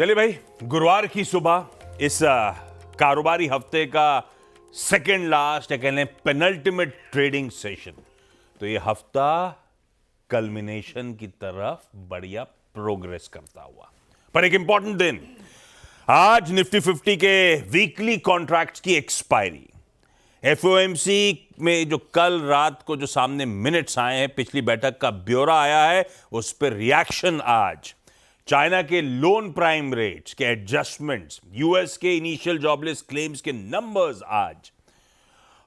चलिए भाई, गुरुवार की सुबह इस कारोबारी हफ्ते का सेकेंड लास्ट कहने पेनल्टिमेट ट्रेडिंग सेशन। तो ये हफ्ता कल्मिनेशन की तरफ बढ़िया प्रोग्रेस करता हुआ, पर एक इंपॉर्टेंट दिन आज निफ्टी 50 के वीकली कॉन्ट्रैक्ट्स की एक्सपायरी। एफओएमसी में जो कल रात को जो सामने मिनट्स आए हैं, पिछली बैठक का ब्यौरा आया है, उस पर रिएक्शन आज। चाइना के लोन प्राइम रेट्स के एडजस्टमेंट्स, यूएस के इनिशियल जॉबलेस क्लेम्स के नंबर्स आज,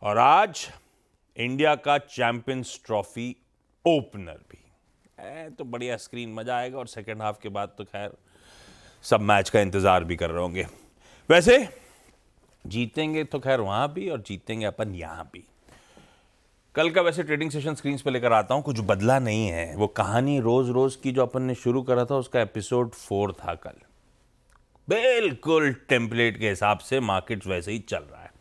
और आज इंडिया का चैंपियंस ट्रॉफी ओपनर भी। तो बढ़िया स्क्रीन, मजा आएगा। और सेकेंड हाफ के बाद तो खैर सब मैच का इंतजार भी कर रहे होंगे। वैसे जीतेंगे तो खैर वहां भी, और जीतेंगे अपन यहां भी। कल का वैसे ट्रेडिंग सेशन स्क्रीन पे लेकर आता हूं, कुछ बदला नहीं है। वो कहानी रोज रोज की जो अपन ने शुरू करा था, उसका एपिसोड 4 था कल। बिल्कुल टेम्पलेट के हिसाब से मार्केट वैसे ही चल रहा है।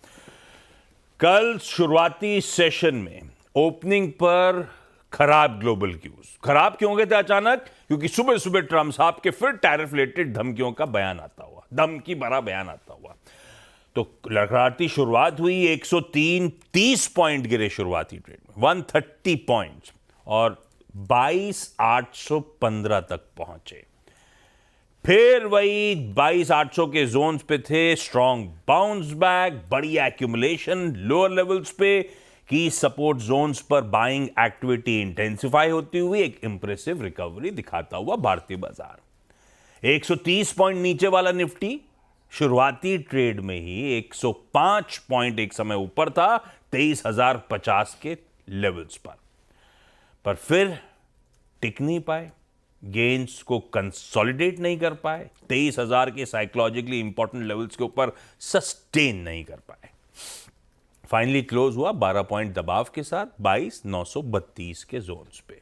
कल शुरुआती सेशन में ओपनिंग पर खराब ग्लोबल क्यूज। खराब क्यों हो गए थे अचानक? क्योंकि सुबह सुबह ट्रम्प साहब के फिर टैरिफ रिलेटेड धमकियों का बयान आता हुआ, धमकी भरा बयान आता हुआ। तो लड़खड़ाती शुरुआत हुई, 130 पॉइंट गिरे शुरुआती ट्रेड में, 130 पॉइंट्स, और 22,815 तक पहुंचे। फिर वही 22,800 के जोन्स पे थे, स्ट्रॉन्ग बाउंस बैक, बड़ी एक्यूमुलेशन लोअर लेवल्स पे की सपोर्ट जोन्स पर बाइंग एक्टिविटी इंटेंसिफाई होती हुई एक इंप्रेसिव रिकवरी दिखाता हुआ भारतीय बाजार। 130 पॉइंट नीचे वाला निफ्टी शुरुआती ट्रेड में ही 105 पॉइंट एक समय ऊपर था, 23,050 के लेवल्स पर फिर टिक नहीं पाए, गेन्स को कंसोलिडेट नहीं कर पाए, 23,000 के साइकोलॉजिकली इंपॉर्टेंट लेवल्स के ऊपर सस्टेन नहीं कर पाए। फाइनली क्लोज हुआ 12 पॉइंट दबाव के साथ 22,932 के जोन्स पे।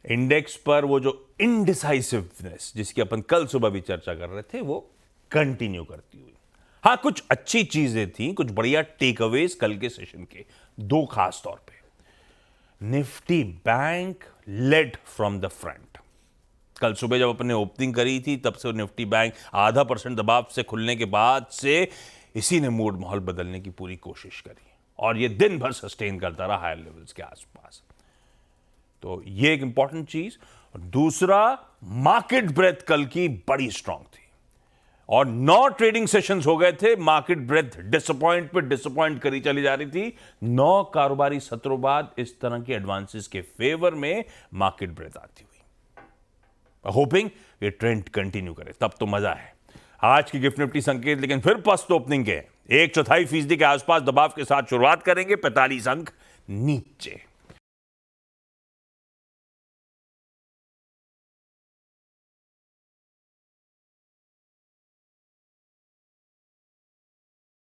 इंडेक्स पर वो जो इनडिसाइसिवनेस जिसकी अपन कल सुबह भी चर्चा कर रहे थे, वो कंटिन्यू करती हुई। हां, कुछ अच्छी चीजें थी, कुछ बढ़िया टेक अवेज कल के सेशन के, दो खास तौर पे। Nifty bank led from the front. कल सुबह जब अपने ओपनिंग करी थी, तब से निफ्टी बैंक 0.5% दबाव से खुलने के बाद से इसी ने मूड माहौल बदलने की पूरी कोशिश करी, और ये दिन भर सस्टेन करता रहा हायर लेवल्स के आसपास। तो ये एक इंपॉर्टेंट चीज। और दूसरा, मार्केट ब्रेथ कल की बड़ी स्ट्रांग थी, और 9 ट्रेडिंग सेशंस हो गए थे, मार्केट ब्रेथ डिसअपॉइंट पे डिसअपॉइंट करी चली जा रही थी। 9 कारोबारी सत्रों बाद इस तरह के एडवांसेस के फेवर में मार्केट ब्रेथ आती हुई। होपिंग ये ट्रेंड कंटिन्यू करे, तब तो मजा है। आज की गिफ्ट निफ्टी संकेत लेकिन फिर पस्त ओपनिंग के 1/4% के आसपास दबाव के साथ शुरुआत करेंगे, 45 अंक नीचे।